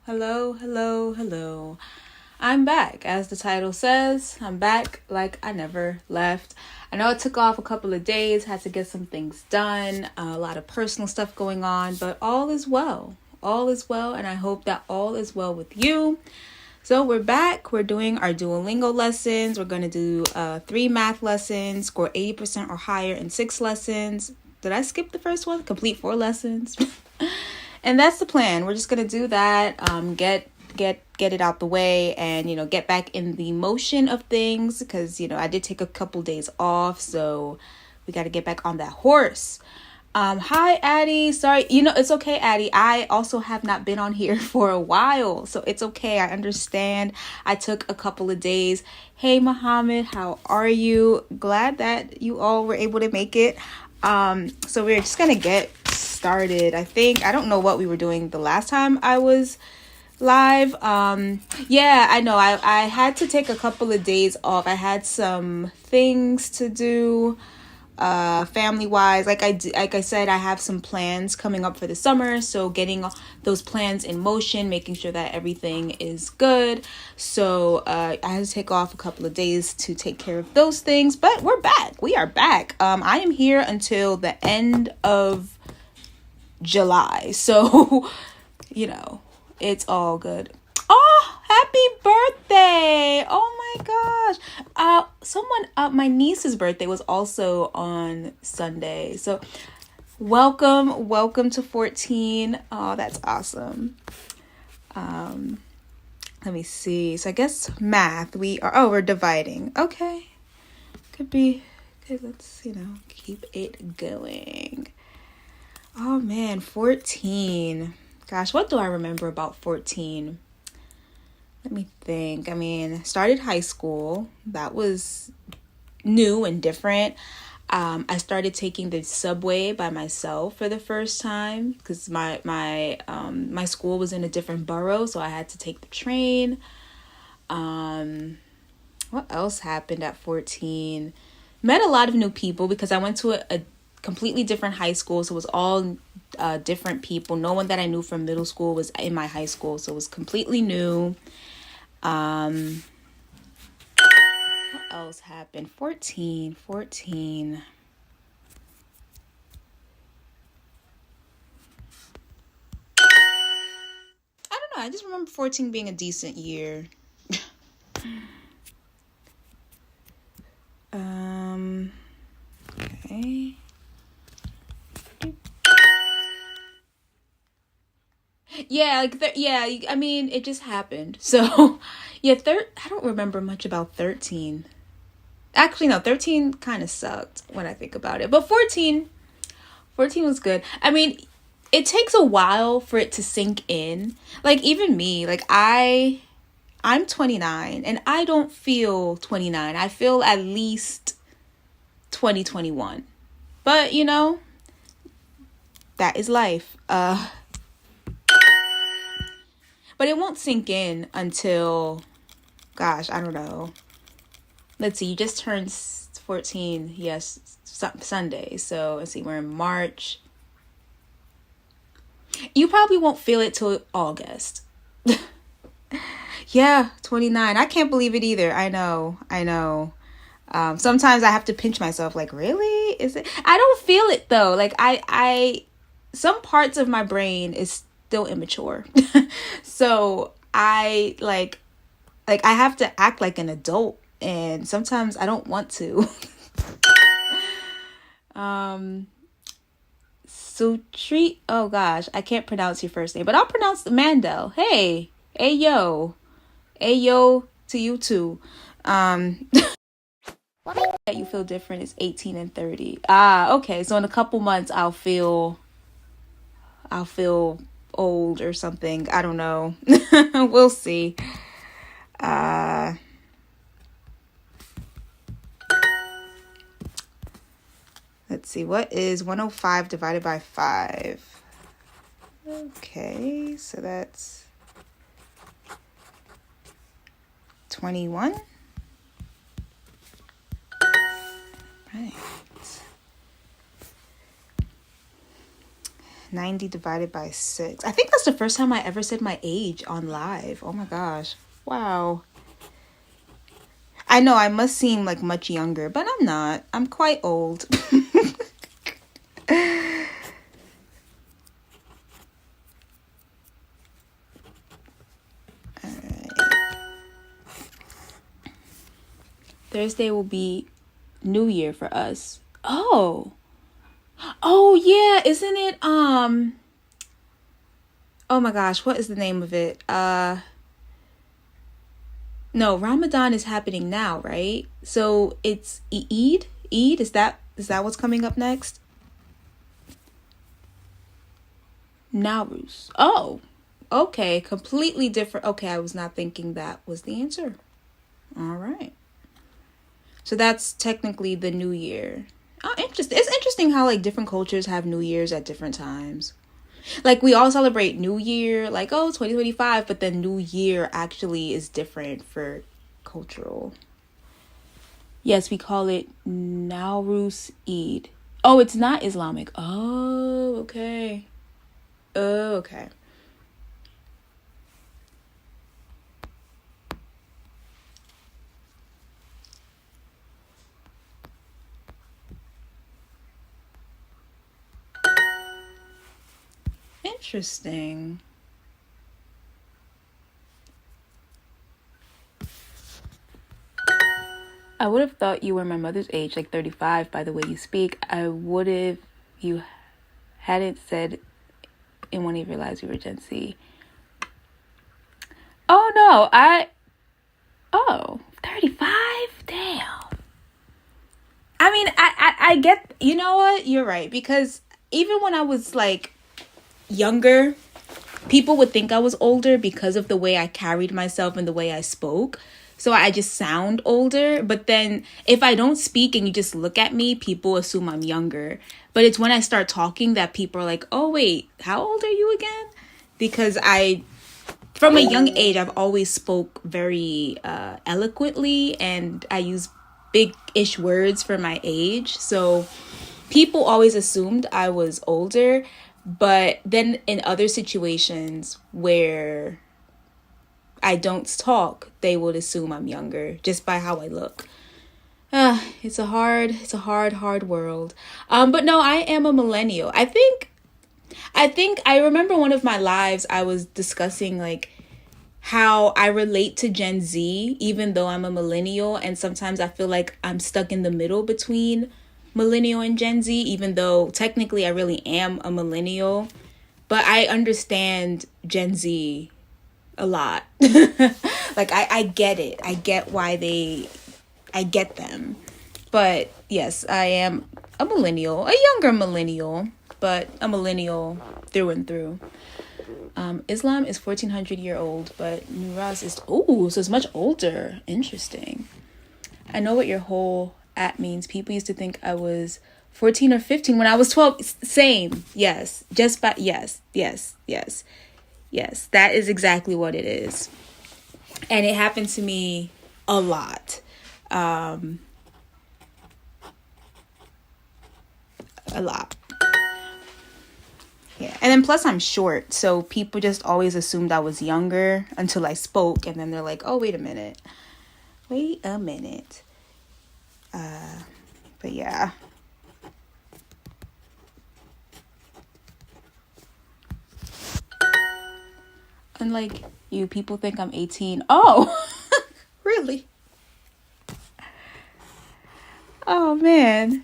Hello, hello, hello. I'm back. As the title says, I'm back like I never left. I know it took off a couple of days, had to get some things done, a lot of personal stuff going on, but all is well. All is well, and I hope that all is well with you. So we're back. We're doing our Duolingo lessons. We're going to do 3 math lessons, score 80% or higher in 6 lessons. Did I skip the first one? Complete 4 lessons. And that's the plan. We're just going to do that, get it out the way and, get back in the motion of things because, I did take a couple days off. So we got to get back on that horse. Hi, Addie. Sorry. It's okay, Addie. I also have not been on here for a while. So it's okay. I understand. I took a couple of days. Hey, Mohammed, how are you? Glad that you all were able to make it. So we're just going to get started. I don't know what we were doing the last time I was live. Yeah, I know. I had to take a couple of days off. I had some things to do. Family wise, like I said, I have some plans coming up for the summer, so getting those plans in motion, making sure that everything is good. So I had to take off a couple of days to take care of those things, but we're back. We are back. I am here until the end of July, so it's all good. Oh, happy birthday! Oh my gosh. My niece's birthday was also on Sunday. So welcome to 14. Oh, that's awesome. Let me see. So I guess math, we're dividing. Okay. Could be good. Let's, keep it going. Oh man, 14. Gosh, what do I remember about 14? Let me think. Started high school. That was new and different. I started taking the subway by myself for the first time because my school was in a different borough, so I had to take the train. What else happened at 14? Met a lot of new people because I went to a completely different high school, so it was all different people. No one that I knew from middle school was in my high school, so it was completely new. What else happened? 14. I don't know. I just remember 14 being a decent year. Okay. Yeah, it just happened. So, yeah, I don't remember much about 13. Actually, no, 13 kind of sucked when I think about it. But 14 was good. It takes a while for it to sink in. Like, even me, like, I'm 29, and I don't feel 29. I feel at least 2021. But, that is life. But it won't sink in until, gosh, I don't know. Let's see, you just turned 14, yes, Sunday. So, let's see, we're in March. You probably won't feel it till August. Yeah, 29. I can't believe it either. I know. Sometimes I have to pinch myself, like, really? Is it? I don't feel it, though. Like, some parts of my brain is still immature. So I I have to act like an adult, and sometimes I don't want to. Sutri, oh gosh, I can't pronounce your first name, but I'll pronounce the Mandel. Hey, ayo to you too. That you feel different is 18 and 30. Okay, so in a couple months I'll feel old or something. I don't know. We'll see. Let's see. What is 105 divided by 5? Okay, so that's 21. Right. 90 divided by 6. I think that's the first time I ever said my age on live. Oh my gosh. Wow. I know I must seem like much younger, but I'm not. I'm quite old. Thursday will be New Year for us. Oh yeah, isn't it oh my gosh, what is the name of it? No, Ramadan is happening now, right? So it's Eid. Is that what's coming up next? Nowruz. Oh, okay, completely different. Okay, I was not thinking that was the answer. All right. So that's technically the New Year. Oh, interesting. It's interesting how like different cultures have New Year's at different times. Like we all celebrate New Year, like 2025, but then New Year actually is different for cultural. Yes, we call it Nowruz Eid. Oh, it's not Islamic. Oh, okay. Oh, okay. Interesting. I would have thought you were my mother's age, like 35, by the way you speak. I would have, you hadn't said in when you realized you were Gen Z. Oh, no, 35? Damn. I mean, I get, you know what? You're right. Because even when I was like younger, people would think I was older because of the way I carried myself and the way I spoke. So I just sound older. But then if I don't speak and you just look at me, people assume I'm younger. But it's when I start talking that people are like, oh, wait, how old are you again? Because from a young age, I've always spoke very eloquently, and I use big-ish words for my age. So people always assumed I was older. But then in other situations where I don't talk, they would assume I'm younger just by how I look. It's a hard world. But no, I am a millennial. I think I remember one of my lives I was discussing like how I relate to Gen Z, even though I'm a millennial, and sometimes I feel like I'm stuck in the middle between millennial and Gen Z, even though technically I really am a millennial. But I understand Gen Z a lot. Like I get it. I get why I get them. But yes, I am a millennial, a younger millennial, but a millennial through and through. Islam is 1400-year-old, but Nowruz is so it's much older. Interesting. I know what your whole at means. People used to think I was 14 or 15 when I was 12. Same. Yes. Just by yes. That is exactly what it is. And it happened to me a lot. A lot. Yeah. And then plus I'm short, so people just always assumed I was younger until I spoke, and then they're like, oh, wait a minute. But yeah. Unlike you, people think I'm 18. Oh, really? Oh, man.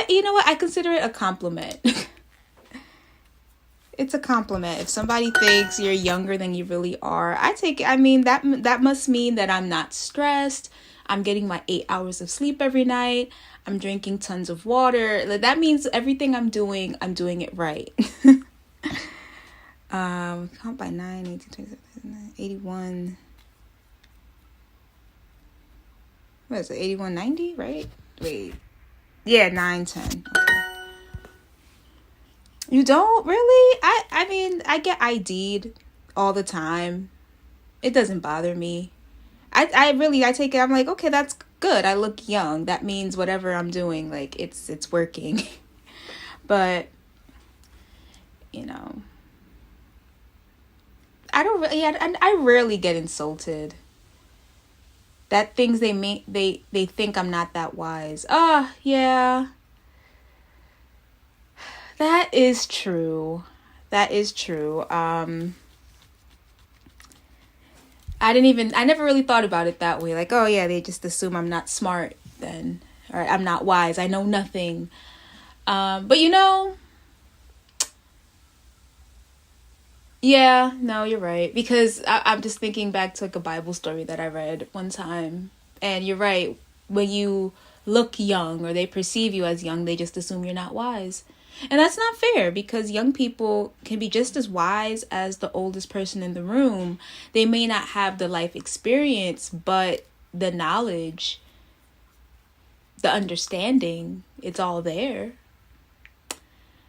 You know what? I consider it a compliment. It's a compliment. If somebody thinks you're younger than you really are, I take it. I mean, that must mean that I'm not stressed. I'm getting my 8 hours of sleep every night. I'm drinking tons of water. That means everything I'm doing it right. Count by 9, 18, 27, 81. What is it? 8190, right? Wait. Yeah, 910. Okay. You don't really? I mean, I get ID'd all the time. It doesn't bother me. I take it. I'm like, okay, that's good. I look young. That means whatever I'm doing, like it's working. But, you know, I rarely get insulted. That things they think I'm not that wise. Yeah. That is true. That is true. I never really thought about it that way. Like, oh yeah, they just assume I'm not smart then, or I'm not wise. I know nothing. But yeah, no, you're right. Because I'm just thinking back to like a Bible story that I read one time. And you're right. When you look young or they perceive you as young, they just assume you're not wise. And that's not fair, because young people can be just as wise as the oldest person in the room. They may not have the life experience, but the knowledge, the understanding, it's all there.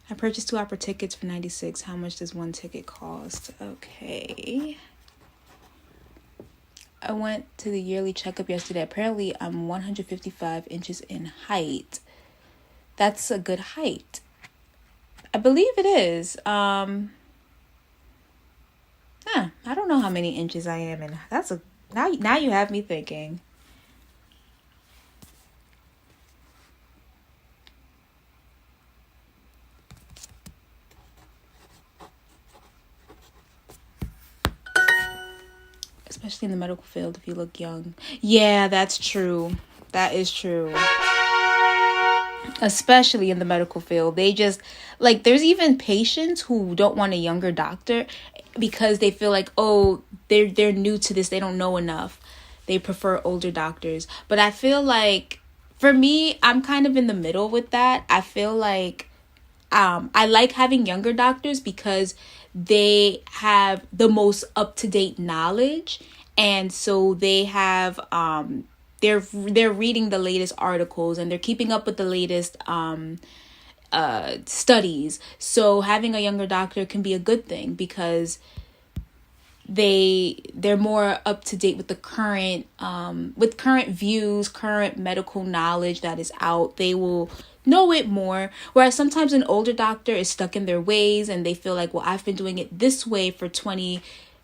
I purchased 2 opera tickets for $96. How much does one ticket cost? Okay. I went to the yearly checkup yesterday. Apparently, I'm 155 inches in height. That's a good height. I believe it is. I don't know how many inches I am in. Now you have me thinking. Especially in the medical field, if you look young. Yeah, that's true. That is true. Especially in the medical field, they just like, there's even patients who don't want a younger doctor because they feel like, oh, they're new to this, they don't know enough, they prefer older doctors. But I feel like, for me, I'm kind of in the middle with that. I feel like I like having younger doctors because they have the most up-to-date knowledge, and so they have they're reading the latest articles and they're keeping up with the latest studies. So having a younger doctor can be a good thing because they're more up to date with the current views, current medical knowledge that is out. They will know it more. Whereas sometimes an older doctor is stuck in their ways and they feel like, well, I've been doing it this way for 20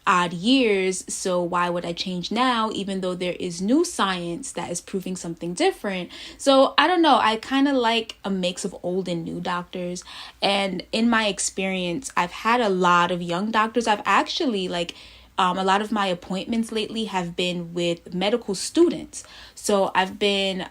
odd years, so why would I change now, even though there is new science that is proving something different. So I don't know, I kind of like a mix of old and new doctors. And in my experience, I've had a lot of young doctors. I've actually a lot of my appointments lately have been with medical students. So I've been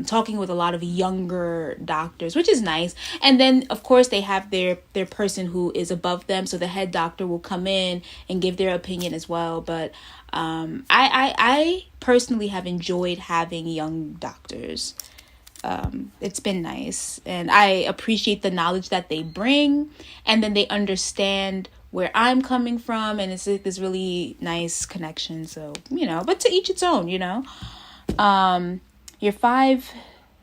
talking with a lot of younger doctors, which is nice. And then, of course, they have their person who is above them. So the head doctor will come in and give their opinion as well. But I personally have enjoyed having young doctors. It's been nice. And I appreciate the knowledge that they bring. And then they understand where I'm coming from, and it's like this really nice connection. So, but to each its own, You're 5,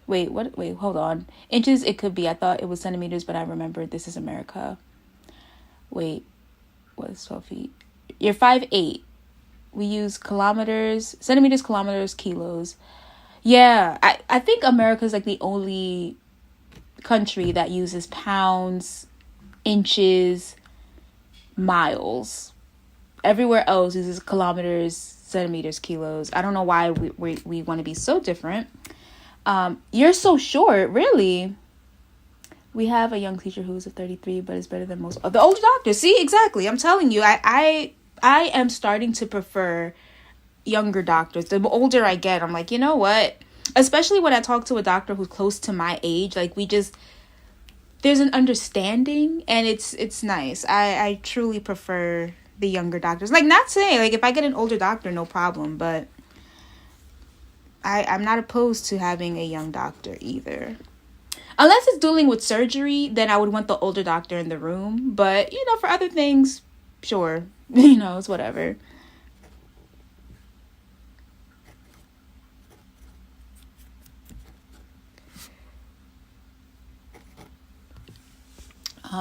hold on. Inches, it could be. I thought it was centimeters, but I remembered this is America. Wait, what is 12 feet? You're 5'8". We use kilometers, centimeters, kilometers, kilos. Yeah, I think America's like the only country that uses pounds, inches, miles. Everywhere else uses kilometers, centimeters, kilos. I don't know why we want to be so different. You're so short, really. We have a young teacher who's a 33, but is better than most of the older doctors. See, exactly. I'm telling you, I am starting to prefer younger doctors. The older I get, I'm like, you know what? Especially when I talk to a doctor who's close to my age, like there's an understanding, and it's nice. I truly prefer the younger doctors. Like, not saying, like, if I get an older doctor, no problem, but I'm not opposed to having a young doctor either. Unless it's dealing with surgery, then I would want the older doctor in the room. But, for other things, sure. It's whatever.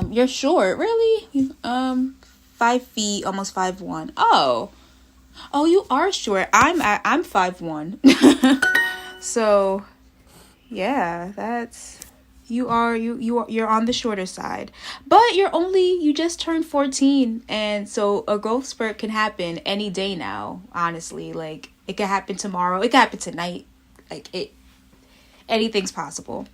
You're short, really? 5 feet, almost 5'1". Oh, you are short. I'm 5'1". So, yeah, that's You're on the shorter side, but you just turned 14, and so a growth spurt can happen any day now. Honestly, like it could happen tomorrow, it could happen tonight, like anything's possible.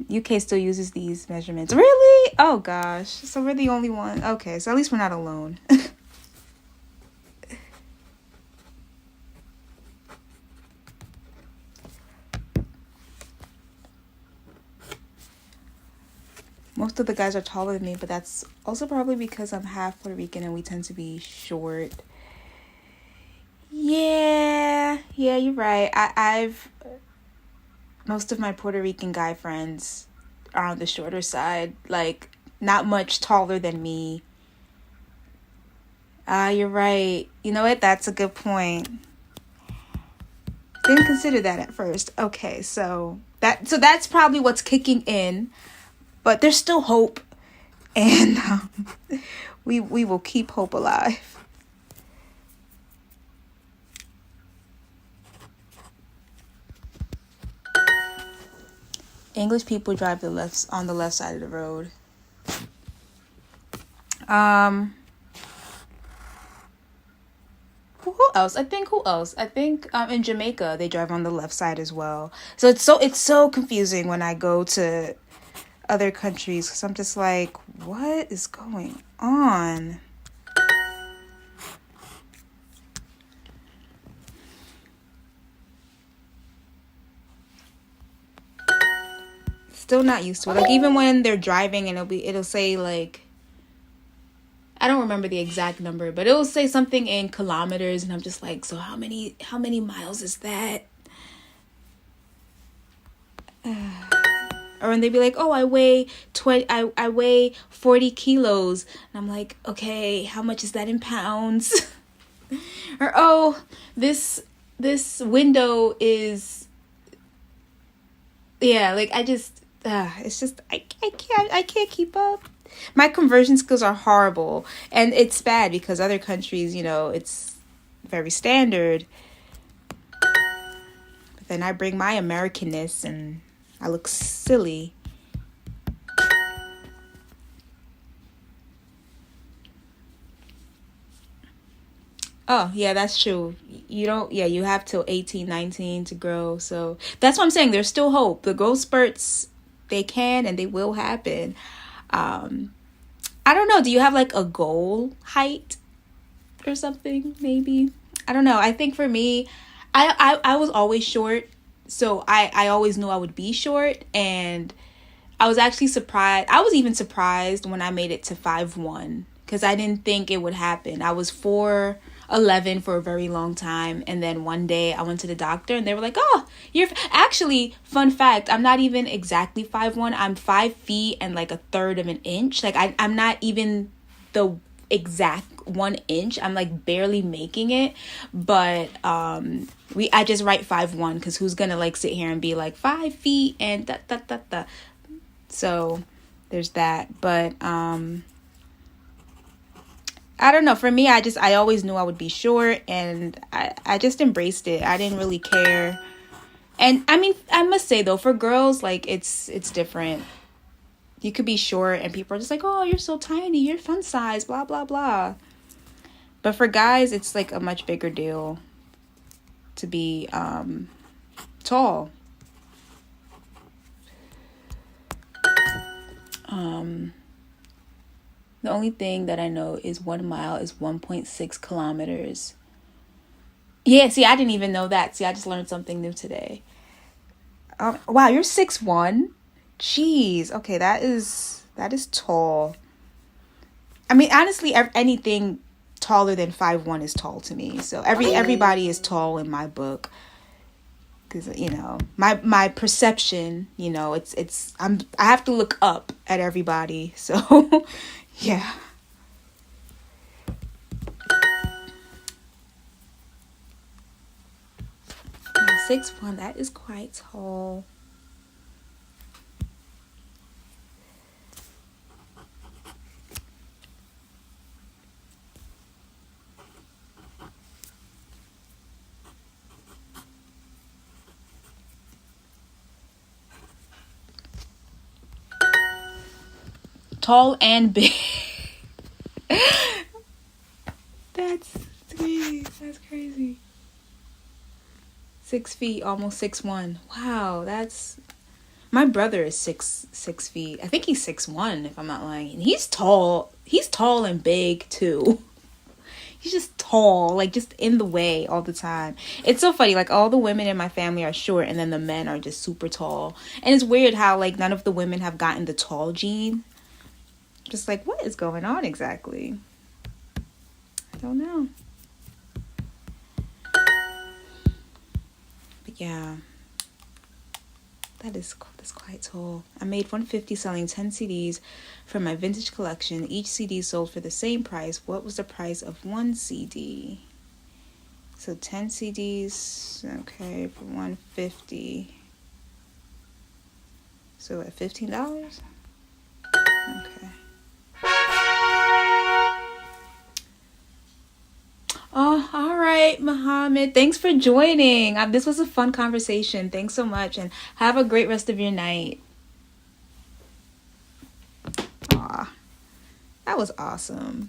UK still uses these measurements. Really? Oh gosh, so we're the only one. Okay, so at least we're not alone. Most of the guys are taller than me, but that's also probably because I'm half Puerto Rican and we tend to be short. Yeah, you're right. I've most of my Puerto Rican guy friends are on the shorter side, like not much taller than me. You're right. You know what? That's a good point. Didn't consider that at first. Okay, so that's probably what's kicking in. But there's still hope, and we will keep hope alive. English people drive on the left side of the road. Who else? Who else? I think in Jamaica they drive on the left side as well. So it's so confusing when I go to other countries, because I'm just like, what is going on? Still not used to it. Like even when they're driving and it'll say like, I don't remember the exact number, but it'll say something in kilometers, and I'm just like, so how many miles is that? Or when they'd be like, oh, I weigh 40 kilos. And I'm like, okay, how much is that in pounds? Or, oh, this window is, yeah, like it's just, I can't keep up. My conversion skills are horrible. And it's bad because other countries, it's very standard. But then I bring my Americanness and I look silly. Oh, yeah, that's true. You have till 18, 19 to grow. So that's what I'm saying. There's still hope. The growth spurts, they can and they will happen. I don't know. Do you have like a goal height or something? Maybe. I don't know. I think for me, I was always short. So I always knew I would be short, and I was actually surprised. I was even surprised when I made it to 5'1", because I didn't think it would happen. I was 4'11" for a very long time, and then one day I went to the doctor and they were like, oh, you're actually, fun fact, I'm not even exactly 5'1". I'm 5 feet and like a third of an inch. Like I'm not even the exact 1 inch. I'm like barely making it, but I just write 5'1", because who's gonna like sit here and be like 5 feet and da. So there's that. But I don't know, for me, I always knew I would be short, and I just embraced it. I didn't really care. And I mean, I must say though, for girls, like it's different. You could be short and people are just like, oh, you're so tiny, you're fun size, blah blah blah. But for guys, it's like a much bigger deal to be tall. The only thing that I know is 1 mile is 1.6 kilometers. Yeah, see, I didn't even know that. See, I just learned something new today. Wow, you're 6'1"? Jeez, okay, that is tall. I mean, honestly, anything taller than 5'1" is tall to me. So everybody is tall in my book. Because my perception, I have to look up at everybody. So yeah. 6'1", that is quite tall. tall and big. That's crazy. That's crazy. 6 feet, almost 6'1". Wow, that's... My brother is 6 feet. I think he's 6'1", if I'm not lying. And he's tall. He's tall and big too. He's just tall, like just in the way all the time. It's so funny, like all the women in my family are short and then the men are just super tall. And it's weird how like none of the women have gotten the tall gene. Just like, what is going on exactly? I don't know. But yeah, that's quite tall. I made $150 selling 10 CDs from my vintage collection. Each CD sold for the same price. What was the price of one CD? So 10 CDs, okay, for $150. So at $15? Okay. Oh, all right, Muhammad. Thanks for joining. This was a fun conversation. Thanks so much, and have a great rest of your night. Aw, that was awesome.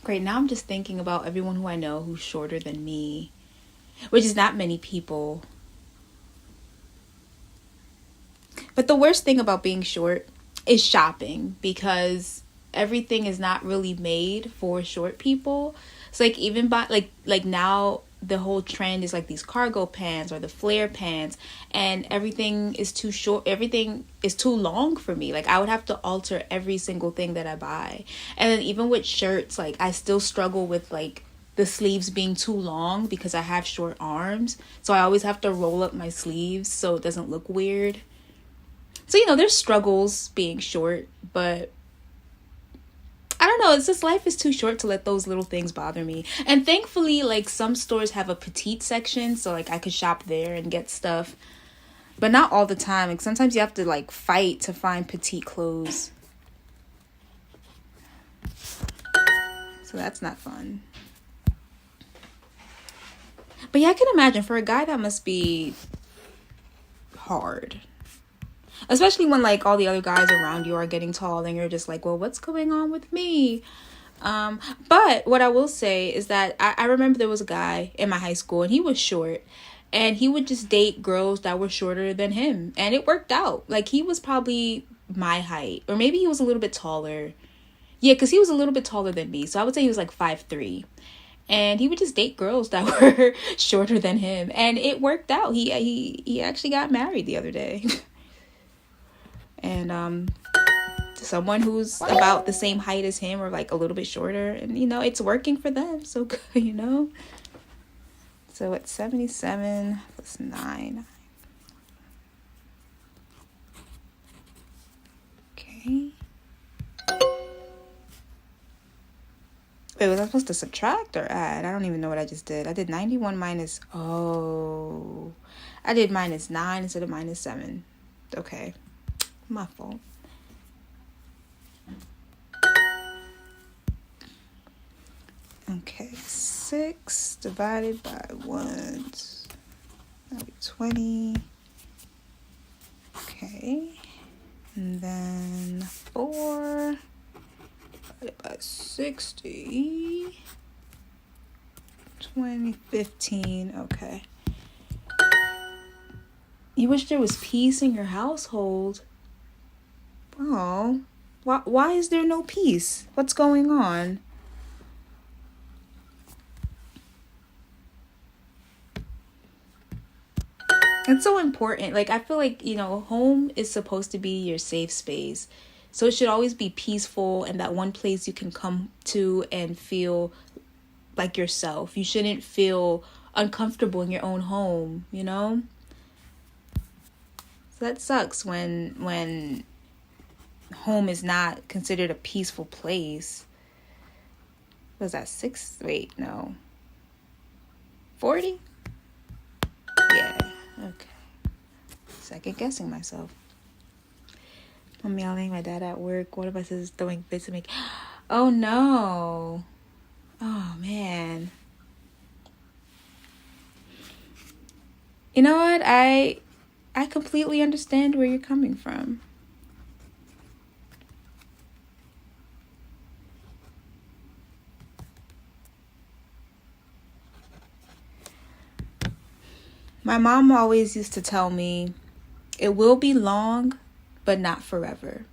Great. Now I'm just thinking about everyone who I know who's shorter than me, which is not many people. But the worst thing about being short is shopping, because everything is not really made for short people. So like even by like now the whole trend is like these cargo pants or the flare pants, and everything is too short. Everything is too long for me. Like I would have to alter every single thing that I buy. And then even with shirts, like I still struggle with like the sleeves being too long because I have short arms. So I always have to roll up my sleeves so it doesn't look weird. So, you know, there's struggles being short, but I don't know. It's just life is too short to let those little things bother me. And thankfully, like some stores have a petite section, so like I could shop there and get stuff, but not all the time. Like sometimes you have to like fight to find petite clothes. So that's not fun. But yeah, I can imagine for a guy that must be hard. Especially when like all the other guys around you are getting tall and you're just like, well, what's going on with me? But what I will say is that I remember there was a guy in my high school and he was short, and he would just date girls that were shorter than him, and it worked out. Like he was probably my height, or maybe he was a little bit taller. Yeah, because he was a little bit taller than me. So I would say he was like 5'3". And he would just date girls that were shorter than him, and it worked out. He actually got married the other day. And someone who's about the same height as him or like a little bit shorter, and you know it's working for them, so good, you know. So it's 77 plus 9. Okay. Wait, was I supposed to subtract or add? I don't even know what I just did. I did 91 minus... Oh. I did minus 9 instead of minus 7. Okay. My fault. Okay. 6 divided by 1. That'll be 20. Okay. And then 4... by 60, 20, 15. Okay. You wish there was peace in your household. Oh, why is there no peace? What's going on? It's so important. Like, I feel like, you know, home is supposed to be your safe space. So it should always be peaceful and that one place you can come to and feel like yourself. You shouldn't feel uncomfortable in your own home, you know? So that sucks when home is not considered a peaceful place. Was that 40? Yeah, okay. Second guessing myself. I'm yelling, my dad at work. One of us is throwing fits at me. Oh no. Oh man. You know what? I completely understand where you're coming from. My mom always used to tell me, it will be long, but not forever.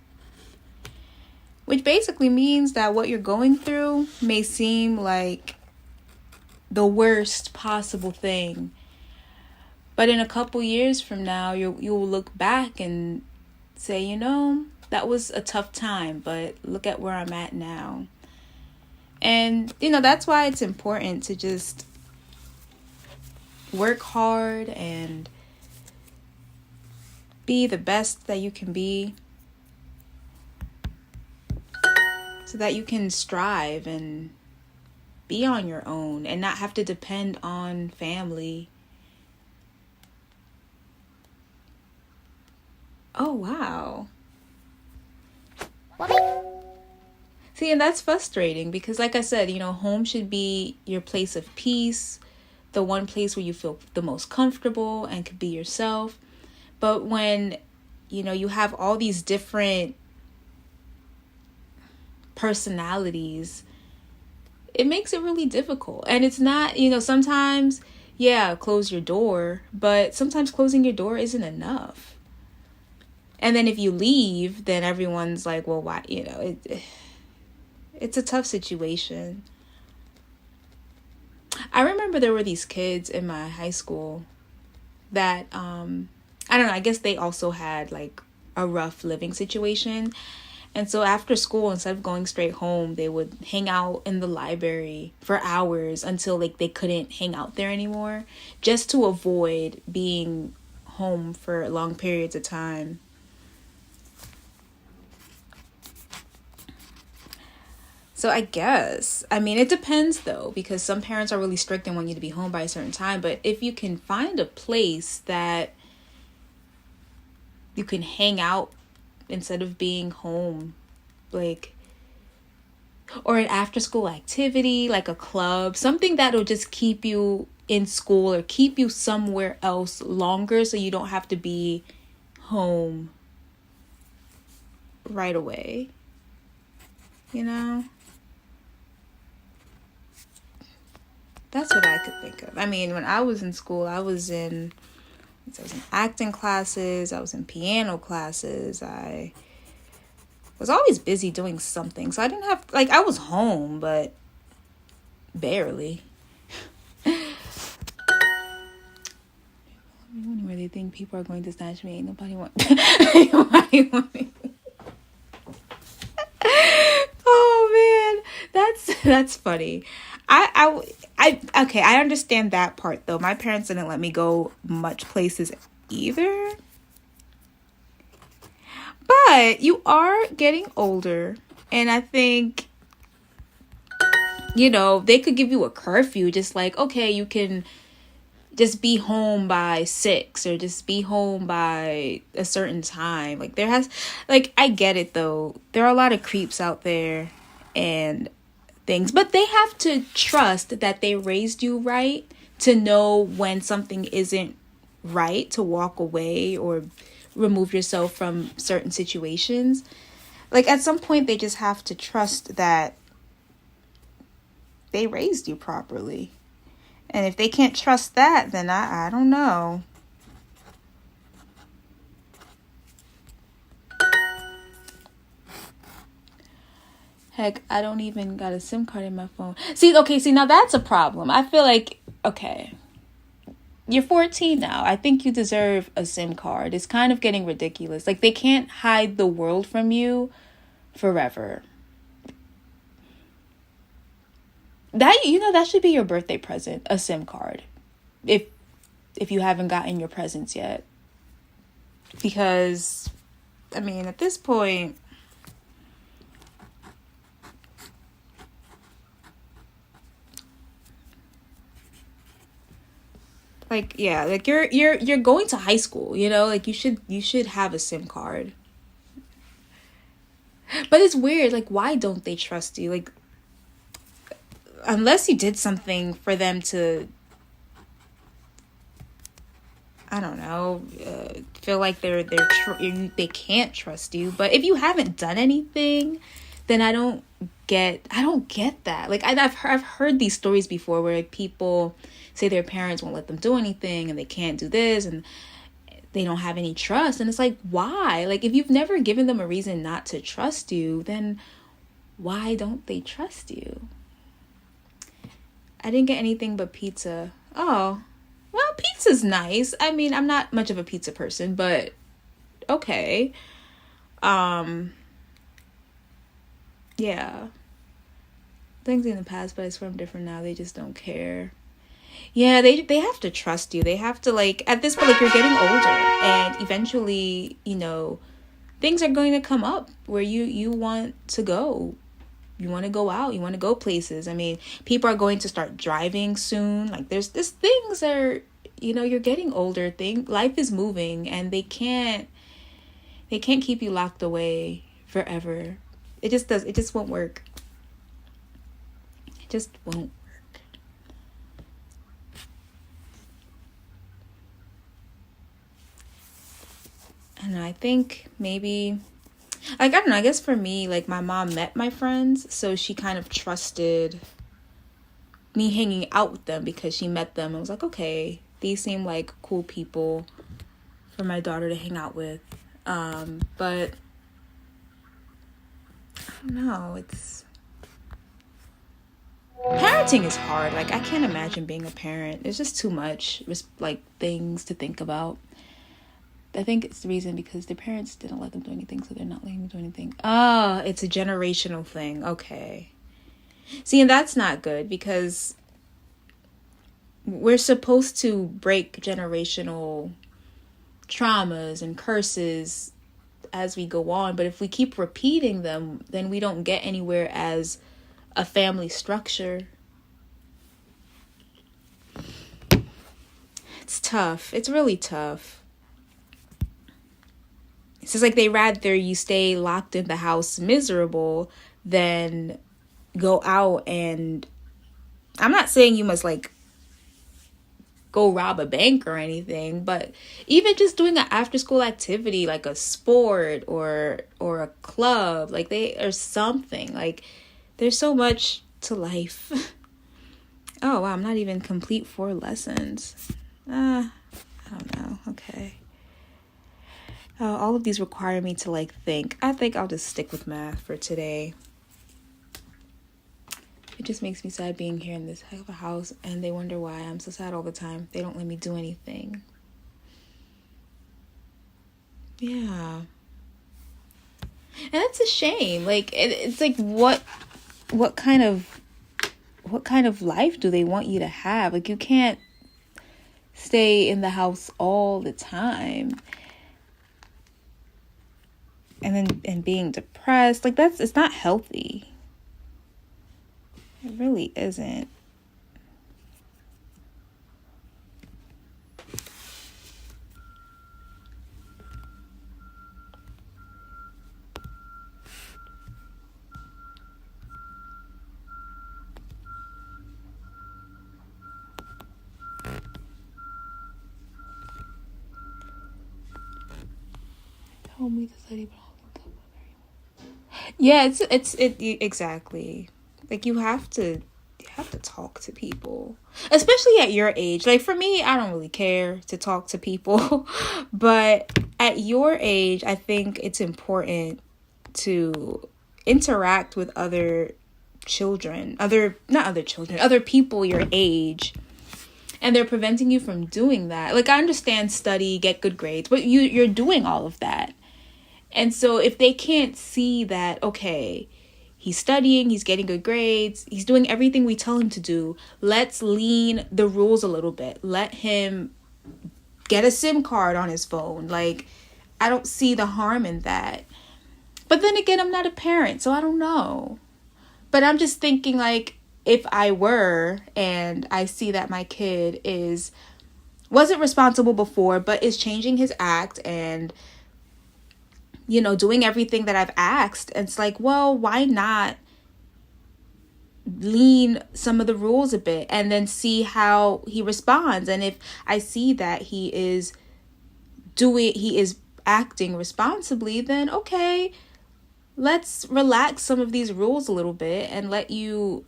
Which basically means that what you're going through may seem like the worst possible thing. But in a couple years from now, you will look back and say, you know, that was a tough time, but look at where I'm at now. And, you know, that's why it's important to just work hard and be the best that you can be, so that you can strive and be on your own and not have to depend on family. Oh, wow. See, and that's frustrating because, like I said, you know, home should be your place of peace, the one place where you feel the most comfortable and could be yourself. But when, you know, you have all these different personalities, it makes it really difficult. And it's not, you know, sometimes, yeah, close your door, but sometimes closing your door isn't enough. And then if you leave, then everyone's like, well, why, you know, it's a tough situation. I remember there were these kids in my high school that, I don't know, I guess they also had like a rough living situation. And so after school, instead of going straight home, they would hang out in the library for hours until like they couldn't hang out there anymore, just to avoid being home for long periods of time. So I guess, I mean, it depends though, because some parents are really strict and want you to be home by a certain time. But if you can find a place that you can hang out instead of being home, like, or an after school activity, like a club, something that'll just keep you in school or keep you somewhere else longer so you don't have to be home right away, you know? That's what I could think of. I mean, when I was in school, I was in acting classes, I was in piano classes, I was always busy doing something. So I didn't have, like, I was home, but barely. I where they think people are going to snatch me. Ain't nobody want me. Oh man, that's funny. Okay, I understand that part though. My parents didn't let me go much places either. But you are getting older, and I think, you know, they could give you a curfew, just like, okay, you can just be home by 6 or just be home by a certain time. Like I get it though. There are a lot of creeps out there and things, but they have to trust that they raised you right to know when something isn't right, to walk away or remove yourself from certain situations. Like at some point they just have to trust that they raised you properly. And if they can't trust that, then I don't know. Heck, I don't even got a SIM card in my phone. See, now that's a problem. I feel like, okay, you're 14 now. I think you deserve a SIM card. It's kind of getting ridiculous. Like, they can't hide the world from you forever. That should be your birthday present, a SIM card. If you haven't gotten your presents yet. Because, I mean, at this point, Like, yeah, like you're going to high school, you know, like you should have a SIM card. But it's weird, like, why don't they trust you? Like, unless you did something for them to, I don't know, feel like they can't trust you. But if you haven't done anything, then I don't get that. Like, I've heard these stories before where people say their parents won't let them do anything and they can't do this and they don't have any trust. And it's like, why? Like, if you've never given them a reason not to trust you, then why don't they trust you? I didn't get anything but pizza. Oh, well, pizza's nice. I mean, I'm not much of a pizza person, but okay. Yeah. Things in the past, but I swear I'm different now. They just don't care. Yeah, they have to trust you. They have to, like, at this point, like, you're getting older, and eventually, you know, things are going to come up where you want to go. You want to go out. You want to go places. I mean, people are going to start driving soon. Like, there's this things are, you know, you're getting older. Life is moving, and they can't keep you locked away forever. It just won't work. It just won't work. And I think maybe, like, I don't know, I guess for me, like, my mom met my friends, so she kind of trusted me hanging out with them because she met them. I was like, okay, these seem like cool people for my daughter to hang out with. But I don't know, parenting is hard. Like, I can't imagine being a parent. It's just too much, like, things to think about. I think it's the reason because their parents didn't let them do anything, so they're not letting them do anything. Oh, it's a generational thing. Okay. See, and that's not good because we're supposed to break generational traumas and curses as we go on. But if we keep repeating them, then we don't get anywhere as a family structure. It's tough. It's really tough. It's just like they rather you stay locked in the house miserable than go out and, I'm not saying you must, like, go rob a bank or anything, but even just doing an after school activity like a sport or a club, like or something, like, there's so much to life. Oh wow, I'm not even complete 4 lessons. I don't know. Okay. All of these require me to, like, think. I think I'll just stick with math for today. It just makes me sad being here in this heck of a house, and they wonder why I'm so sad all the time. They don't let me do anything. Yeah. And that's a shame. Like, it's like, what kind of life do they want you to have? Like, you can't stay in the house all the time. And being depressed, like, it's not healthy. It really isn't. Told me this lady. Yeah, it's exactly. Like, you have to talk to people, especially at your age. Like, for me, I don't really care to talk to people, but at your age, I think it's important to interact with other people your age, and they're preventing you from doing that. Like, I understand study, get good grades, but you're doing all of that. And so if they can't see that, okay, he's studying, he's getting good grades, he's doing everything we tell him to do, let's lean the rules a little bit. Let him get a SIM card on his phone. Like, I don't see the harm in that. But then again, I'm not a parent, so I don't know. But I'm just thinking, like, if I were and I see that my kid is wasn't responsible before, but is changing his act and, you know, doing everything that I've asked. And it's like, well, why not lean some of the rules a bit and then see how he responds? And if I see that he is acting responsibly, then okay, let's relax some of these rules a little bit and let you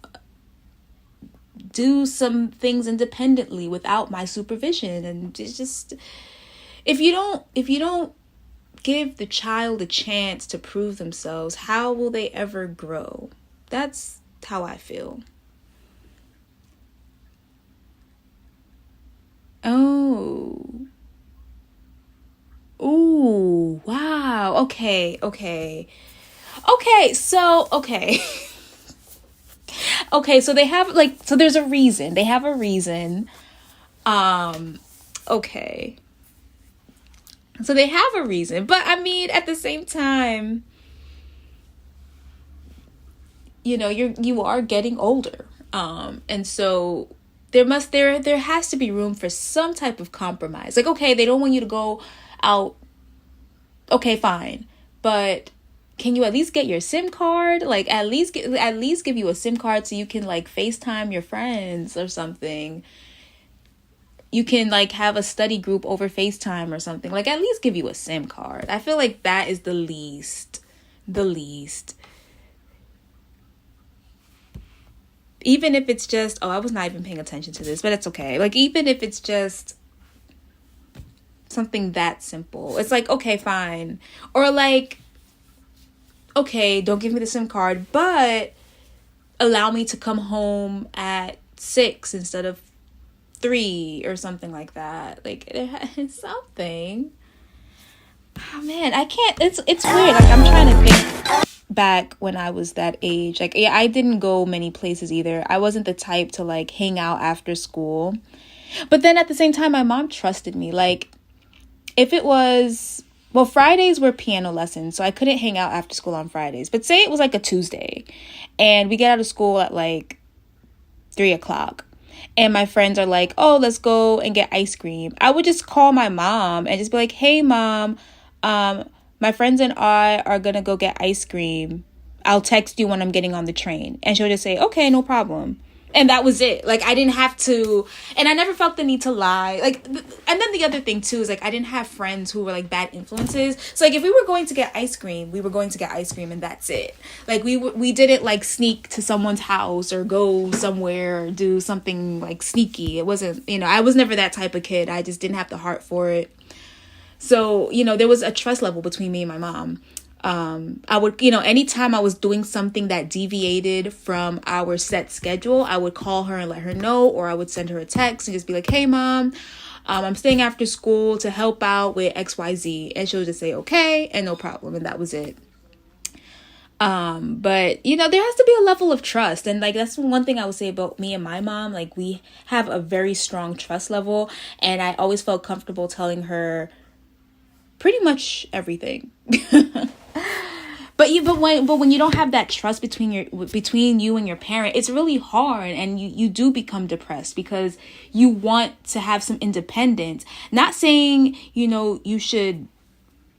do some things independently without my supervision. And it's just, if you don't give the child a chance to prove themselves, how will they ever grow? That's how I feel. Oh. Ooh, wow. Okay. So, okay. Okay, so they have so there's a reason. They have a reason. Okay. So they have a reason, but I mean, at the same time, you know, you are getting older. And so there has to be room for some type of compromise. Like, okay, they don't want you to go out. Okay, fine. But can you at least get your SIM card? Like, at least give you a SIM card so you can like FaceTime your friends or something. You can like have a study group over FaceTime or something. Like, at least give you a SIM card. I feel like that is the least. Even if it's just, oh, I was not even paying attention to this, but it's okay. Like, even if it's just something that simple, it's like, okay, fine. Or like, okay, don't give me the SIM card, but allow me to come home at 6 instead of 3 or something like that. Like, it's something. Oh man, I can't, it's weird. Like, I'm trying to think back when I was that age. Like, yeah, I didn't go many places either. I wasn't the type to like hang out after school. But then at the same time, my mom trusted me. Like, if it was, well, Fridays were piano lessons, so I couldn't hang out after school on Fridays. But say it was like a Tuesday and we get out of school at like 3:00 and my friends are like, oh, let's go and get ice cream. I would just call my mom and just be like, hey, mom, my friends and I are going to go get ice cream. I'll text you when I'm getting on the train. And she'll just say, okay, no problem. And that was it. Like, I didn't have to, and I never felt the need to lie. Like, and then the other thing too is like, I didn't have friends who were like bad influences. So like, if we were going to get ice cream, we were going to get ice cream and that's it. Like, we didn't like sneak to someone's house or go somewhere or do something like sneaky. It wasn't, you know, I was never that type of kid. I just didn't have the heart for it. So, you know, there was a trust level between me and my mom. I would, you know, anytime I was doing something that deviated from our set schedule, I would call her and let her know, or I would send her a text and just be like, hey, mom, I'm staying after school to help out with XYZ. And she'll just say, okay, and no problem. And that was it. But you know, there has to be a level of trust. And like, that's one thing I would say about me and my mom. Like, we have a very strong trust level, and I always felt comfortable telling her pretty much everything. But when you don't have that trust between you and your parent, it's really hard, and you do become depressed because you want to have some independence. Not saying, you know, you should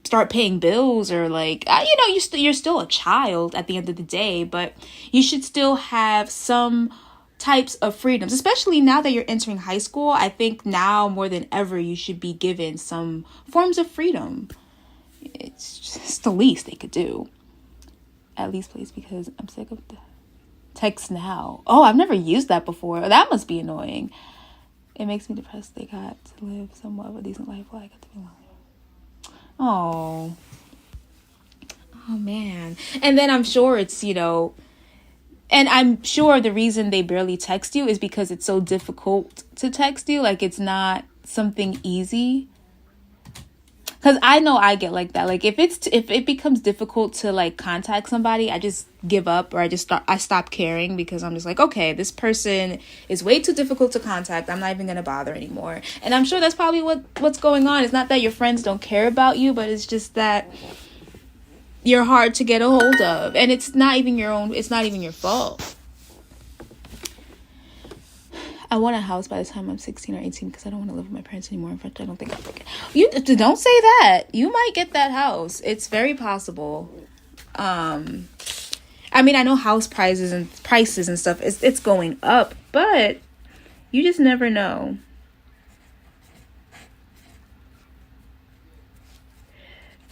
start paying bills or like, you know, you're still a child at the end of the day, but you should still have some types of freedoms, especially now that you're entering high school. I think now more than ever, you should be given some forms of freedom. It's just the least they could do. At least, please, because I'm sick of the text now. Oh, I've never used that before. That must be annoying. It makes me depressed. They got to live somewhat of a decent life while I got to be alone. Oh man. And then I'm sure it's, you know, and I'm sure the reason they barely text you is because it's so difficult to text you. Like, it's not something easy. Because I know I get like that. Like, if it becomes difficult to like contact somebody, I just give up, or I stop caring, because I'm just like, okay, this person is way too difficult to contact. I'm not even gonna bother anymore. And I'm sure that's probably what's going on. It's not that your friends don't care about you, but it's just that you're hard to get a hold of, and it's not even your fault. I want a house by the time I'm 16 or 18 because I don't want to live with my parents anymore. In fact, I don't think I'll take it. You don't say that. You might get that house. It's very possible. I mean, I know house prices and stuff, it's going up, but you just never know.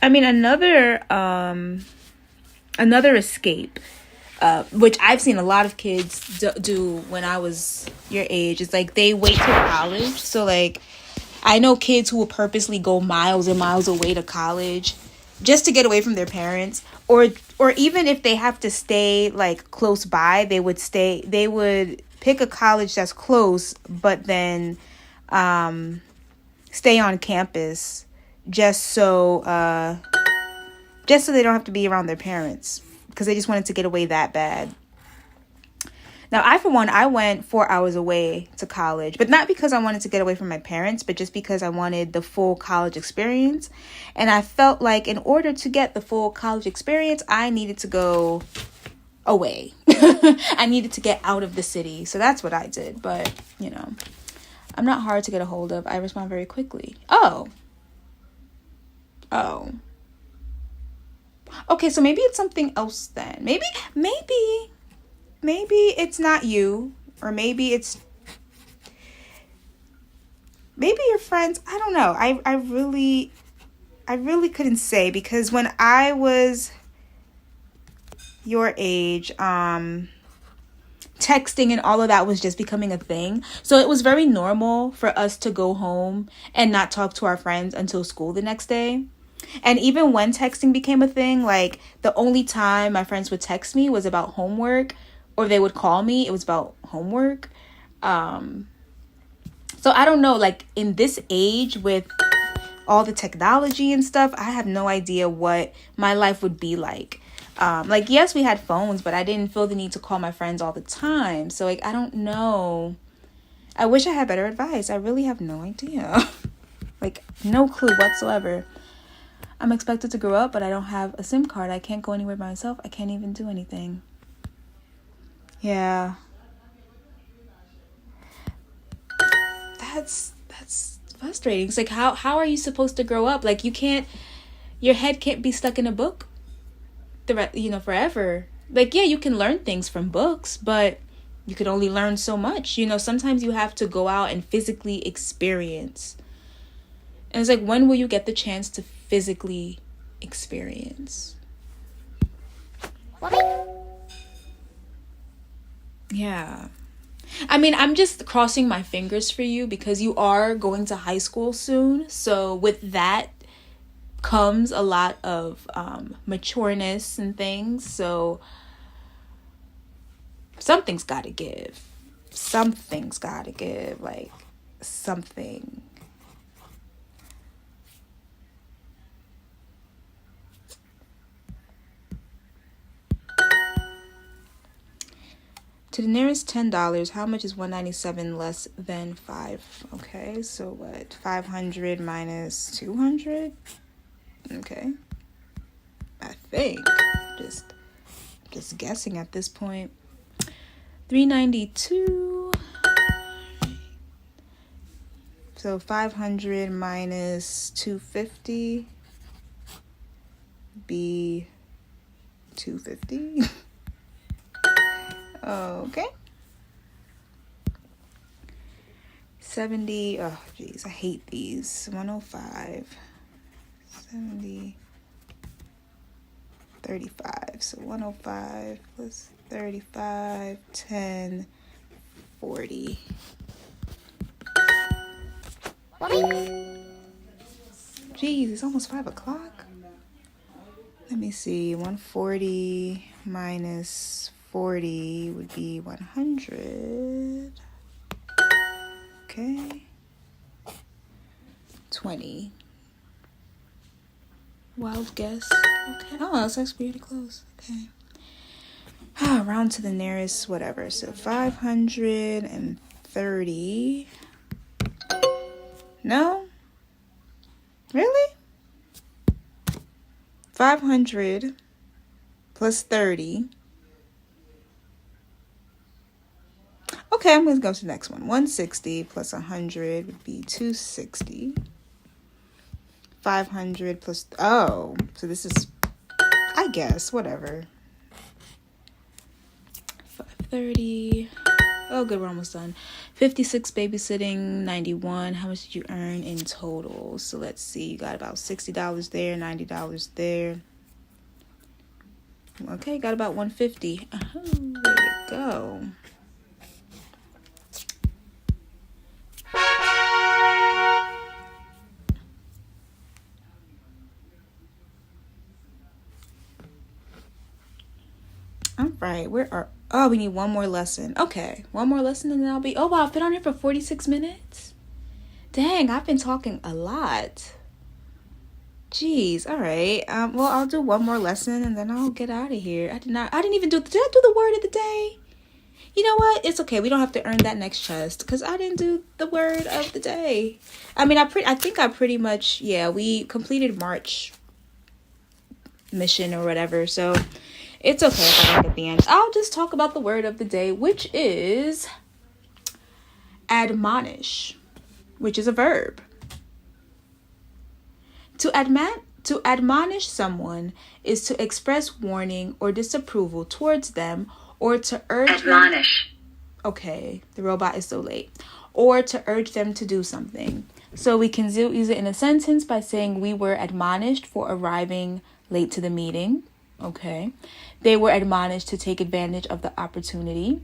I mean, another escape, which I've seen a lot of kids do when I was your age, is like they wait till college. So like, I know kids who will purposely go miles and miles away to college just to get away from their parents, or even if they have to stay like close by, they would pick a college that's close, but then stay on campus just so they don't have to be around their parents, because they just wanted to get away that bad. Now, I went 4 hours away to college, but not because I wanted to get away from my parents, but just because I wanted the full college experience. And I felt like in order to get the full college experience, I needed to go away. I needed to get out of the city. So that's what I did. But, you know, I'm not hard to get a hold of. I respond very quickly. Oh. Okay, so maybe it's something else then. Maybe it's not you, or maybe your friends. I don't know. I really couldn't say, because when I was your age, texting and all of that was just becoming a thing. So it was very normal for us to go home and not talk to our friends until school the next day. And even when texting became a thing, like the only time my friends would text me was about homework, or they would call me, it was about homework. So I don't know, like in this age with all the technology and stuff, I have no idea what my life would be like. Like, yes, we had phones, but I didn't feel the need to call my friends all the time. So like, I don't know. I wish I had better advice. I really have no idea. Like, no clue whatsoever. I'm expected to grow up, but I don't have a SIM card. I can't go anywhere by myself. I can't even do anything. Yeah. That's frustrating. It's like, how are you supposed to grow up? Like, your head can't be stuck in a book forever. Like, yeah, you can learn things from books, but you can only learn so much. Sometimes you have to go out and physically experience. And it's like, when will you get the chance to physically experience? Yeah. I mean, I'm just crossing my fingers for you, because you are going to high school soon. So with that comes a lot of matureness and things. So something's got to give. Like, something. To the nearest $10, how much is $197 less than 5? Okay, so what? 500 minus 200? Okay. I think. Just guessing at this point. 392. So 500 minus 250 be 250. Okay. 70. Oh, geez, I hate these. 105. 70. 35. So 105 plus 35, 10, 40. Geez, it's almost 5 o'clock. Let me see. 140 minus 40 would be 100. Okay. 20. Wild guess. Okay. Oh, that's actually pretty close. Okay. Round to the nearest whatever. So 530. No? Really? 500 plus 30. Okay, Okay, I'm going to go to the next one. 160 plus 100 would be 260. 500 plus... Oh, so this is... I guess, whatever. 530. Oh, good, we're almost done. 56 babysitting, 91. How much did you earn in total? So let's see. You got about $60 there, $90 there. Okay, got about 150. Oh, there you go. All right, where are... Oh, we need one more lesson. Okay, one more lesson and then I'll be... Oh, wow, I've been on here for 46 minutes? Dang, I've been talking a lot. Jeez, all right. Well, I'll do one more lesson and then I'll get out of here. Did I do the word of the day? You know what? It's okay. We don't have to earn that next chest because I didn't do the word of the day. I mean, I think I pretty much, yeah, we completed March mission or whatever. So it's okay if I don't get the end. I'll just talk about the word of the day, which is admonish, which is a verb. To admonish someone is to express warning or disapproval towards them or to urge admonish. Okay, the robot is so late. Or to urge them to do something. So we can use it in a sentence by saying we were admonished for arriving late to the meeting. Okay. They were admonished to take advantage of the opportunity.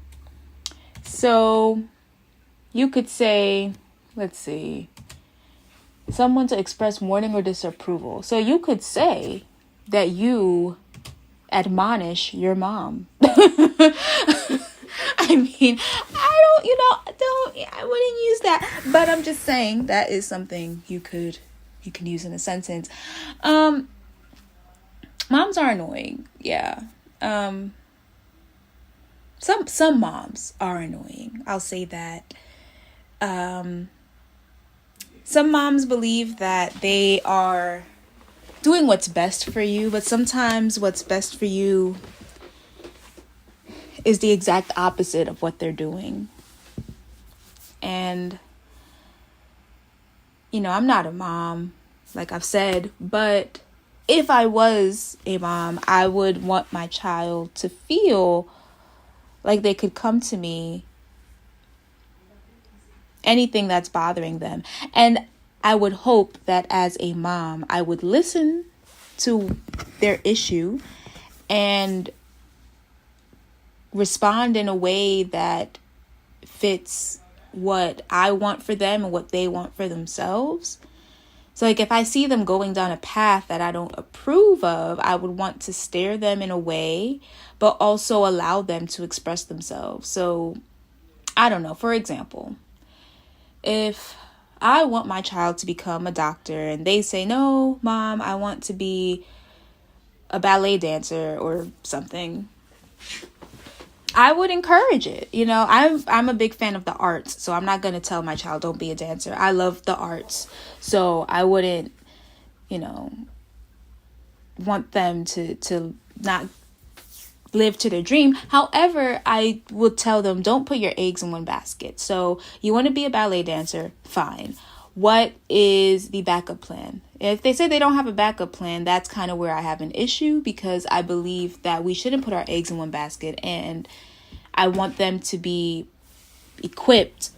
So you could say, let's see, someone to express warning or disapproval. So you could say that you admonish your mom. I mean, I wouldn't use that, but I'm just saying that is something you can use in a sentence. Moms are annoying. Yeah. Some moms are annoying. I'll say that. Some moms believe that they are doing what's best for you, but sometimes what's best for you is the exact opposite of what they're doing. And, I'm not a mom, like I've said, but if I was a mom, I would want my child to feel like they could come to me anything that's bothering them. And I would hope that as a mom, I would listen to their issue and respond in a way that fits what I want for them and what they want for themselves. So like if I see them going down a path that I don't approve of, I would want to steer them in a way, but also allow them to express themselves. So I don't know, for example, if I want my child to become a doctor and they say, no, mom, I want to be a ballet dancer or something, I would encourage it. I'm a big fan of the arts, so I'm not going to tell my child, don't be a dancer. I love the arts, so I wouldn't, want them to not live to their dream. However, I would tell them, don't put your eggs in one basket. So you want to be a ballet dancer, fine. What is the backup plan? If they say they don't have a backup plan, that's kind of where I have an issue, because I believe that we shouldn't put our eggs in one basket, and I want them to be equipped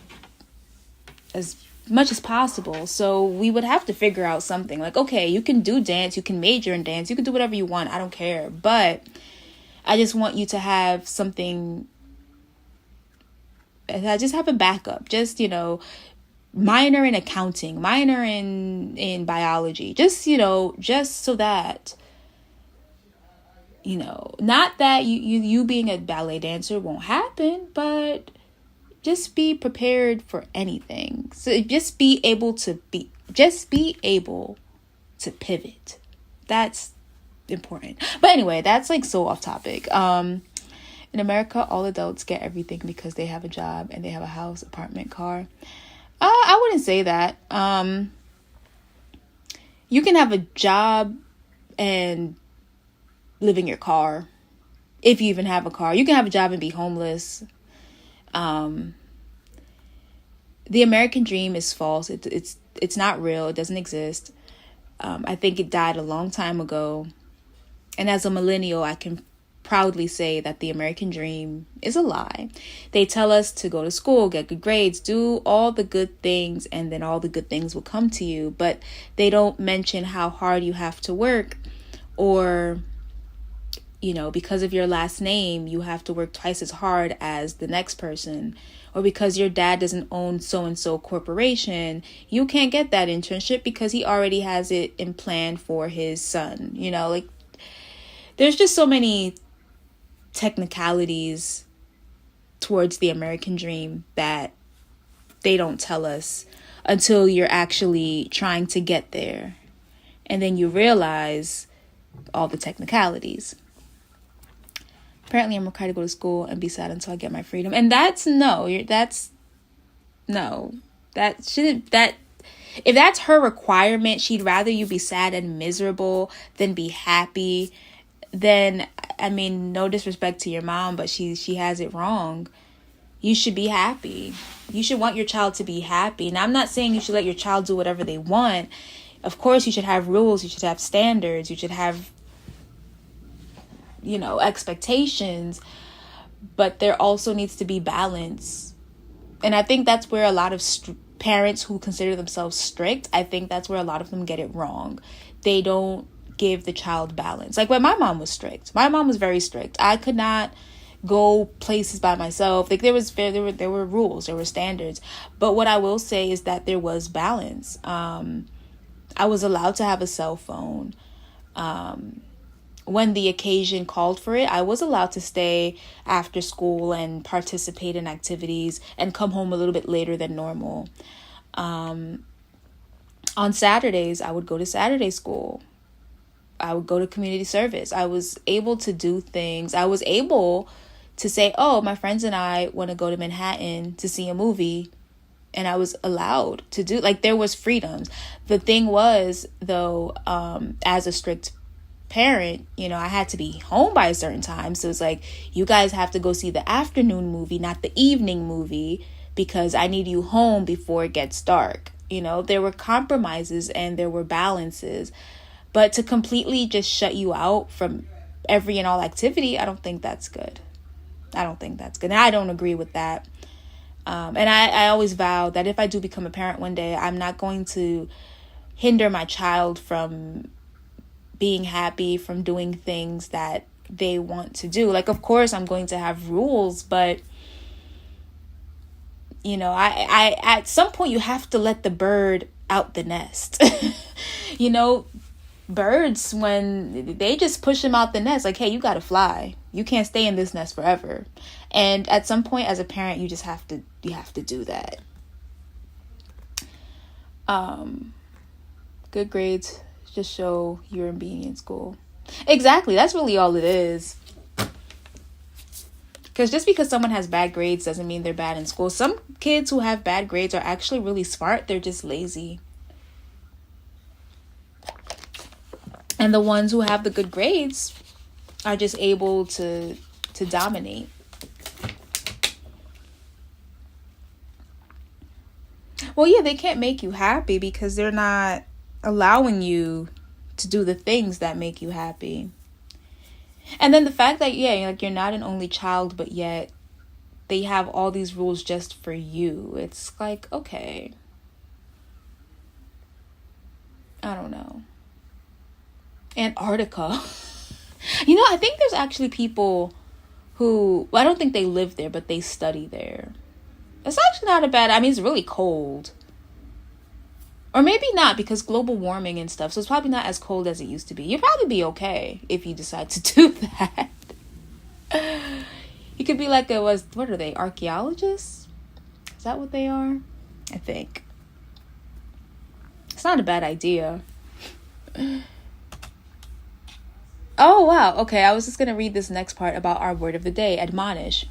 as much as possible. So we would have to figure out something like, okay, you can do dance, you can major in dance, you can do whatever you want, I don't care, but I just want you to have something. I just have a backup. Just, minor in accounting, minor in biology. Just, just so that, not that you being a ballet dancer won't happen, but just be prepared for anything. So just be able to pivot. That's important. But anyway, that's like so off topic. In America, all adults get everything because they have a job and they have a house, apartment, car. I wouldn't say that. You can have a job and live in your car, if you even have a car. You can have a job and be homeless. the American dream is false. It's not real. It doesn't exist. I think it died a long time ago. And as a millennial, I can proudly say that the American dream is a lie. They tell us to go to school, get good grades, do all the good things, and then all the good things will come to you. But they don't mention how hard you have to work, or, you know, because of your last name, you have to work twice as hard as the next person. Or because your dad doesn't own so-and-so corporation, you can't get that internship because he already has it in plan for his son. You know, like, there's just so many technicalities towards the American dream that they don't tell us until you're actually trying to get there. And then you realize all the technicalities. Apparently, I'm required to go to school and be sad until I get my freedom. And that shouldn't, if that's her requirement, she'd rather you be sad and miserable than be happy. Then, I mean, no disrespect to your mom, but she has it wrong. You should be happy. You should want your child to be happy. Now, I'm not saying you should let your child do whatever they want. Of course, you should have rules. You should have standards. You should have, you know, expectations. But there also needs to be balance. And I think that's where a lot of parents who consider themselves strict, I think that's where a lot of them get it wrong. They don't give the child balance. Like when my mom was strict. My mom was very strict. I could not go places by myself. Like there were rules, there were standards. But what I will say is that there was balance. I was allowed to have a cell phone. When the occasion called for it, I was allowed to stay after school and participate in activities and come home a little bit later than normal. On Saturdays, I would go to Saturday school. I would go to community service. I was able to do things. I was able to say, oh, my friends and I want to go to Manhattan to see a movie. And I was allowed to do, like, there was freedoms. The thing was, though, as a strict parent, you know, I had to be home by a certain time. So it's like, you guys have to go see the afternoon movie, not the evening movie, because I need you home before it gets dark. You know, there were compromises and there were balances. But to completely just shut you out from every and all activity, I don't think that's good. And I don't agree with that. And I always vow that if I do become a parent one day, I'm not going to hinder my child from being happy, from doing things that they want to do. Like, of course, I'm going to have rules, but, you know, I at some point you have to let the bird out the nest. You know, birds, when they just push them out the nest, like, hey, you got to fly. You can't stay in this nest forever. And at some point as a parent, you have to do that. Good grades just show you're being in school. Exactly. That's really all it is. Because just because someone has bad grades doesn't mean they're bad in school. Some kids who have bad grades are actually really smart. They're just lazy. And the ones who have the good grades are just able to dominate. Well, yeah, they can't make you happy because they're not allowing you to do the things that make you happy. And then the fact that, yeah, like, you're not an only child, but yet they have all these rules just for you. It's like, okay. I don't know. Antarctica. You know, I think there's actually people who, well, I don't think they live there, but they study there. It's actually not a bad, I mean, it's really cold. Or maybe not, because global warming and stuff, so it's probably not as cold as it used to be. You'll probably be okay if you decide to do that. You could be like what are they, archaeologists? Is that what they are? I think. It's not a bad idea. Oh, wow. Okay, I was just going to read this next part about our word of the day, admonish.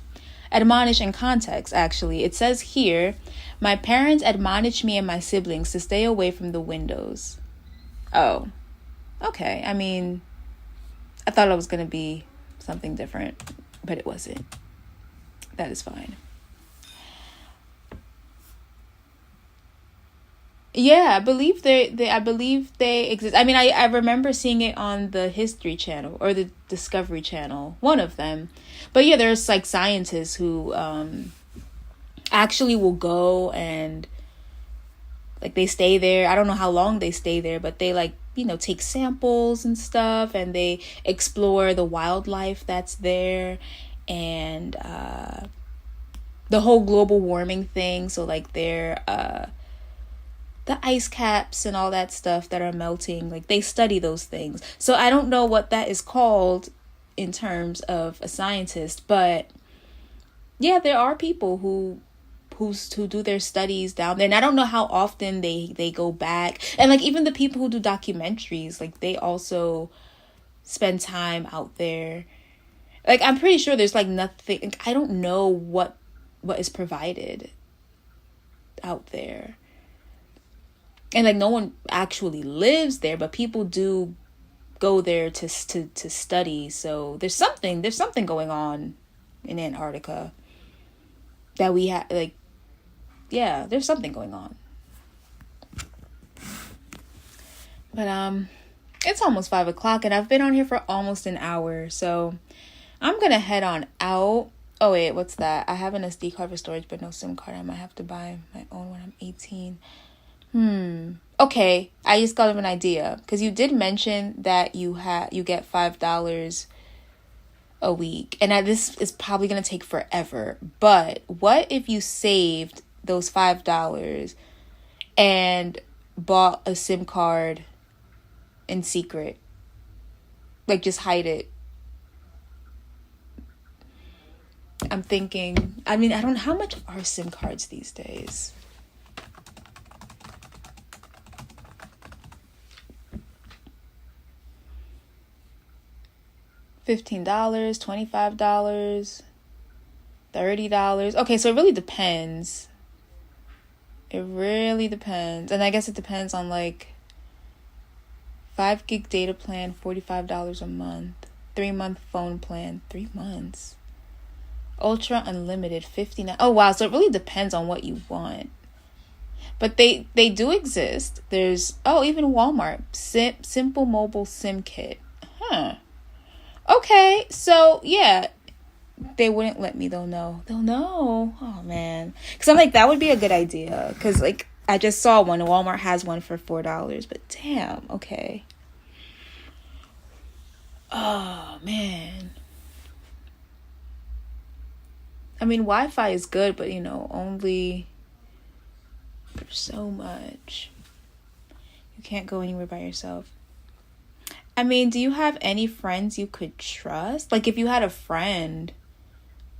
Admonish in context, actually. It says here, my parents admonished me and my siblings to stay away from the windows. Oh, okay. I mean, I thought it was going to be something different, but it wasn't. That is fine. Yeah, I believe they exist. I mean, I remember seeing it on the History Channel or the Discovery Channel, one of them. But yeah, there's like scientists who actually will go and like they stay there. I don't know how long they stay there, but they like, take samples and stuff, and they explore the wildlife that's there, and the whole global warming thing. So like the ice caps and all that stuff that are melting, like they study those things. So I don't know what that is called in terms of a scientist, but yeah, there are people who do their studies down there, and I don't know how often they go back. And like even the people who do documentaries, like they also spend time out there. Like I'm pretty sure there's like nothing, I don't know what is provided out there. And like no one actually lives there, but people do go there to study. So there's something going on in Antarctica that we have, like, yeah, there's something going on. But it's almost 5:00 and I've been on here for almost an hour, so I'm gonna head on out. Oh wait, what's that? I have an SD card for storage but no SIM card. I might have to buy my own when I'm 18. Okay, I just got an idea, because you did mention that you get $5 a week, and this is probably gonna take forever. But what if you saved those $5 and bought a SIM card in secret, like just hide it? I'm thinking. I mean, I don't know how much are SIM cards these days. $15, $25, $30. Okay, so it really depends. It really depends. And I guess it depends on like 5 gig data plan, $45 a month. 3-month phone plan, 3 months. Ultra unlimited, $59. Oh wow, so it really depends on what you want. But they do exist. There's even Walmart, simple mobile SIM kit. Huh. Okay, so yeah, they wouldn't let me. They'll know. Oh man, because I'm like, that would be a good idea. Because like I just saw one. Walmart has one for $4. But damn, okay. Oh man. I mean, Wi-Fi is good, but only for so much. You can't go anywhere by yourself. I mean, do you have any friends you could trust? Like, if you had a friend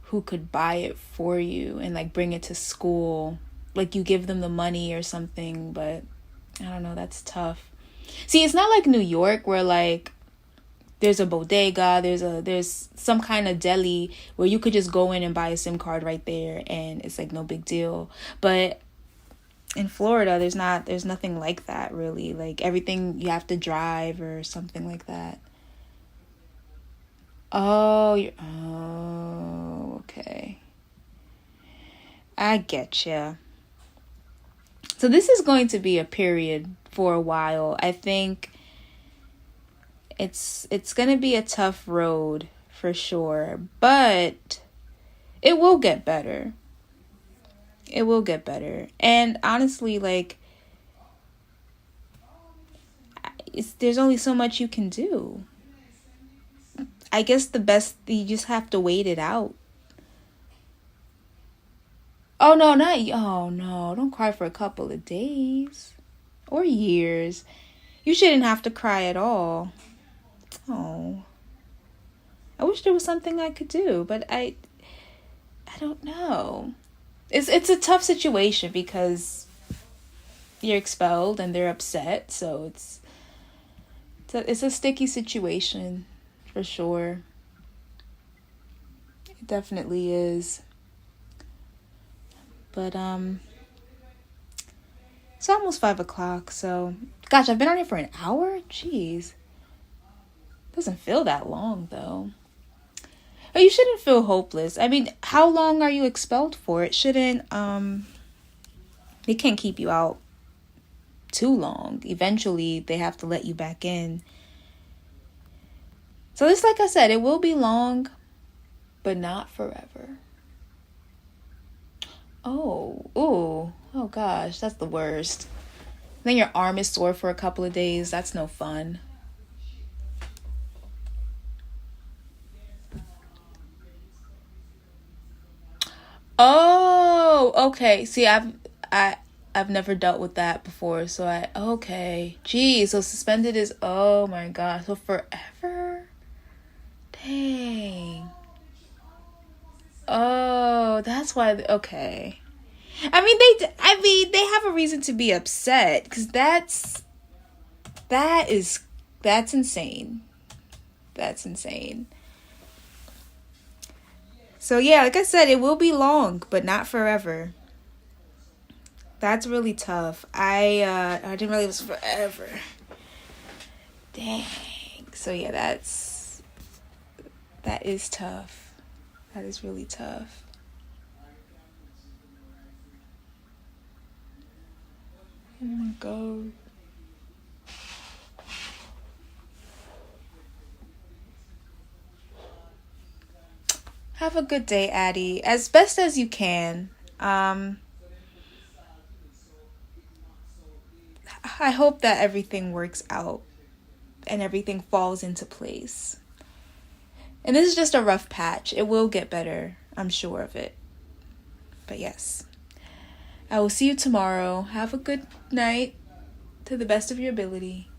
who could buy it for you and, like, bring it to school, like, you give them the money or something, but I don't know, that's tough. See, it's not like New York where, like, there's a bodega, there's some kind of deli where you could just go in and buy a SIM card right there and it's, like, no big deal. But in Florida, there's nothing like that, really. Like, everything you have to drive or something like that. Oh, okay. I get you. So this is going to be a period for a while. I think it's going to be a tough road for sure, but it will get better. It will get better. And honestly, like, there's only so much you can do. I guess you just have to wait it out. Oh no, don't cry for a couple of days or years. You shouldn't have to cry at all. Oh, I wish there was something I could do, but I don't know. It's a tough situation because you're expelled and they're upset, so it's a sticky situation for sure. It definitely is. But it's almost 5:00, so gosh, I've been on here for an hour. Jeez, doesn't feel that long though. But you shouldn't feel hopeless. I mean, how long are you expelled for? It shouldn't, they can't keep you out too long. Eventually, they have to let you back in. So just like I said, it will be long, but not forever. Oh gosh, that's the worst. Then your arm is sore for a couple of days. That's no fun. Oh, okay. See, I've never dealt with that before, so okay. Geez, so suspended is, oh my gosh, so forever? Dang. Oh, that's why, okay. I mean, they have a reason to be upset, because that's insane. That's insane. So yeah, like I said, it will be long, but not forever. That's really tough. I didn't realize it was forever. Dang. So yeah, that is tough. That is really tough. Oh my God. Have a good day, Addie. As best as you can. I hope that everything works out and everything falls into place. And this is just a rough patch. It will get better. I'm sure of it. But yes. I will see you tomorrow. Have a good night to the best of your ability.